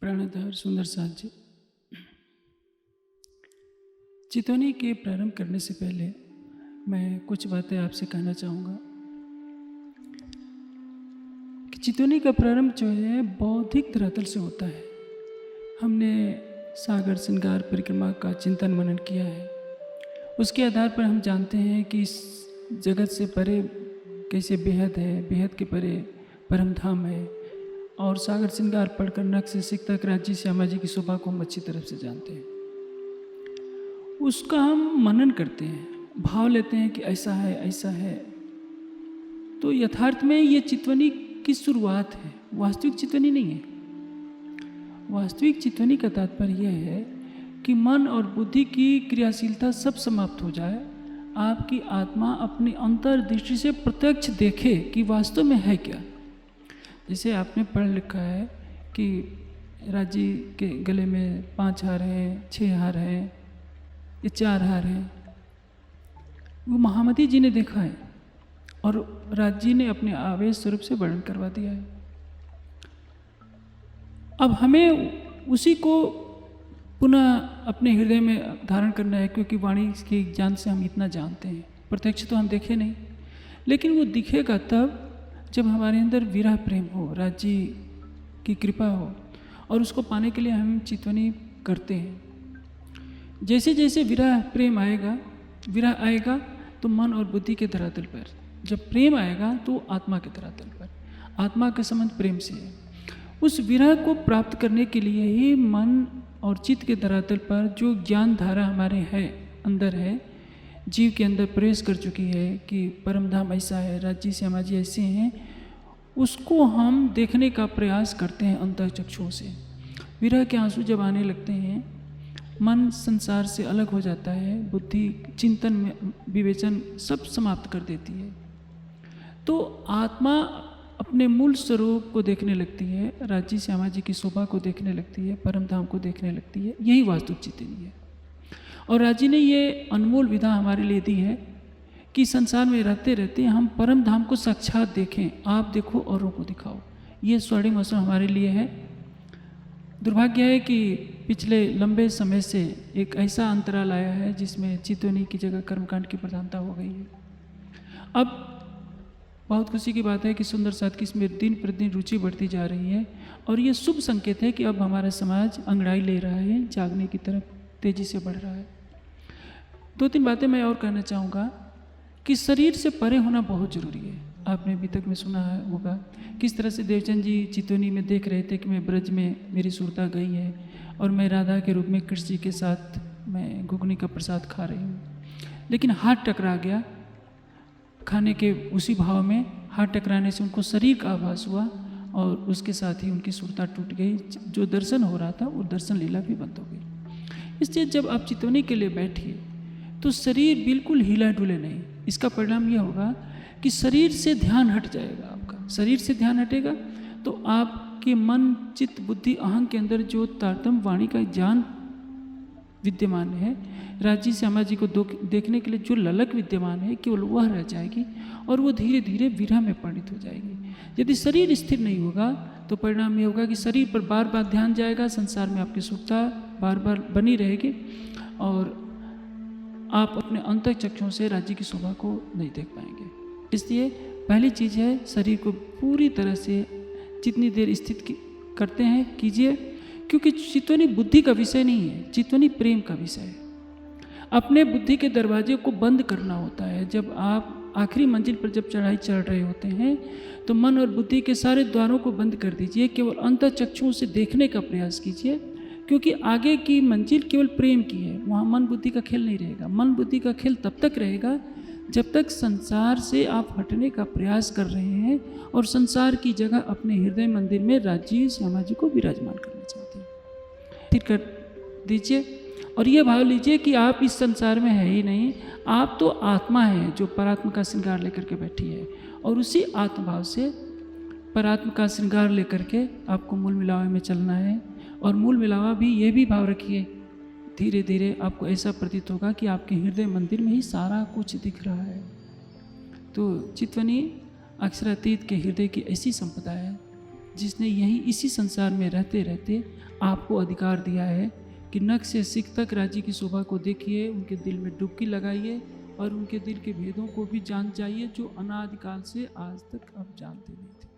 प्राणधर सुंदर साथ जी, चितौनी के प्रारंभ करने से पहले मैं कुछ बातें आपसे कहना चाहूँगा कि चितौनी का प्रारंभ जो है बौद्धिक धरातल से होता है। हमने सागर श्रृंगार परिक्रमा का चिंतन मनन किया है। उसके आधार पर हम जानते हैं कि इस जगत से परे कैसे बेहद है, बेहद के परे परम धाम है। और सागर श्रृंगार पढ़कर नक से सिख तक राज्य श्यामा जी की शोभा को हम अच्छी तरफ से जानते हैं। उसका हम मनन करते हैं, भाव लेते हैं कि ऐसा है ऐसा है। तो यथार्थ में ये चितवनी की शुरुआत है, वास्तविक चितवनी नहीं है। वास्तविक चितवनी का तात्पर्य यह है कि मन और बुद्धि की क्रियाशीलता सब समाप्त हो जाए, आपकी आत्मा अपनी अंतर्दृष्टि से प्रत्यक्ष देखे कि वास्तव में है क्या। जैसे आपने पढ़ लिखा है कि राजी के गले में 5 हार हैं, 6 हार हैं, ये 4 हार हैं। वो महामती जी ने देखा है और राज जी ने अपने आवेश स्वरूप से वर्णन करवा दिया है। अब हमें उसी को पुनः अपने हृदय में धारण करना है, क्योंकि वाणी के ज्ञान से हम इतना जानते हैं। प्रत्यक्ष तो हम देखे नहीं, लेकिन वो दिखेगा तब जब हमारे अंदर विरह प्रेम हो, राज जी की कृपा हो, और उसको पाने के लिए हम चितवनी करते हैं। जैसे जैसे विरह प्रेम आएगा, विरह आएगा तो मन और बुद्धि के धरातल पर, जब प्रेम आएगा तो आत्मा के धरातल पर। आत्मा का संबंध प्रेम से है। उस विरह को प्राप्त करने के लिए ही मन और चित्त के धरातल पर जो ज्ञान धारा हमारे है, अंदर है, जीव के अंदर प्रवेश कर चुकी है कि परम धाम ऐसा है, राज्य श्यामा जी ऐसे हैं, उसको हम देखने का प्रयास करते हैं अंतःचक्षुओं से। विरह के आंसू जब आने लगते हैं, मन संसार से अलग हो जाता है, बुद्धि चिंतन में विवेचन सब समाप्त कर देती है, तो आत्मा अपने मूल स्वरूप को देखने लगती है, राज्य श्यामा जी की शोभा को देखने लगती है, परम धाम को देखने लगती है। यही वास्तविक चितवनी है। और राजी ने ये अनमोल विधा हमारे लिए दी है कि संसार में रहते रहते हम परम धाम को साक्षात देखें। आप देखो औरों को दिखाओ, ये स्वर्णिम अवसर हमारे लिए है। दुर्भाग्य है कि पिछले लंबे समय से एक ऐसा अंतराल आया है जिसमें चितवनी की जगह कर्मकांड की प्रधानता हो गई है। अब बहुत खुशी की बात है कि सुंदर साथ की इसमें दिन प्रतिदिन रुचि बढ़ती जा रही है, और ये शुभ संकेत है कि अब हमारा समाज अंगड़ाई ले रहा है, जागने की तरफ तेजी से बढ़ रहा है। 2-3 बातें मैं और कहना चाहूँगा कि शरीर से परे होना बहुत ज़रूरी है। आपने अभी तक में सुना होगा किस तरह से देवचंद जी चितवनी में देख रहे थे कि मैं ब्रज में मेरी सुरता गई है और मैं राधा के रूप में कृष्ण जी के साथ मैं घुगनी का प्रसाद खा रही हूँ, लेकिन हाथ टकरा गया। खाने के उसी भाव में हाथ टकराने से उनको शरीर का आभास हुआ और उसके साथ ही उनकी सुरता टूट गई। जो दर्शन हो रहा था वो दर्शन लीला भी बंद हो गई। इसलिए जब आप चितवनी के लिए बैठिए तो शरीर बिल्कुल हिला डुले नहीं। इसका परिणाम यह होगा कि शरीर से ध्यान हट जाएगा आपका। शरीर से ध्यान हटेगा तो आपके मन, चित्त, बुद्धि, अहं के अंदर जो तारतम्य वाणी का ज्ञान विद्यमान है, राज्य श्यामा जी को देखने के लिए जो ललक विद्यमान है, केवल वह रह जाएगी और वो धीरे धीरे विरह में परिणित हो जाएगी। यदि शरीर स्थिर नहीं होगा तो परिणाम ये होगा कि शरीर पर बार बार ध्यान जाएगा, संसार में आपकी सुखता बार बार बनी रहेगी और आप अपने अंतःचक्षुओं से राज्य की शोभा को नहीं देख पाएंगे। इसलिए पहली चीज़ है, शरीर को पूरी तरह से जितनी देर स्थित करते हैं कीजिए, क्योंकि चितवनी बुद्धि का विषय नहीं है, चितवनी प्रेम का विषय है। अपने बुद्धि के दरवाजे को बंद करना होता है। जब आप आखिरी मंजिल पर जब चढ़ाई चढ़ रहे होते हैं तो मन और बुद्धि के सारे द्वारों को बंद कर दीजिए, केवल अंतःचक्षुओं से देखने का प्रयास कीजिए, क्योंकि आगे की मंजिल केवल प्रेम की है। वहाँ मन बुद्धि का खेल नहीं रहेगा। मन बुद्धि का खेल तब तक रहेगा जब तक संसार से आप हटने का प्रयास कर रहे हैं और संसार की जगह अपने हृदय मंदिर में राज्य श्यामा जी को विराजमान करना चाहते हैं। फिर कर दीजिए और ये भाव लीजिए कि आप इस संसार में है ही नहीं, आप तो आत्मा है जो परात्मा का श्रृंगार लेकर के बैठी है, और उसी आत्मभाव से परात्मा का श्रृंगार लेकर के आपको मूल मिलावे में चलना है। और मूल मिलावा भी ये भी भाव रखिए, धीरे धीरे आपको ऐसा प्रतीत होगा कि आपके हृदय मंदिर में ही सारा कुछ दिख रहा है। तो चितवनी अक्षरातीत के हृदय की ऐसी संपदा है जिसने यहीं इसी संसार में रहते रहते आपको अधिकार दिया है कि नख से सिख तक राज्य की शोभा को देखिए, उनके दिल में डुबकी लगाइए और उनके दिल के भेदों को भी जान जाइए जो अनादिकाल से आज तक आप जानते नहीं थे।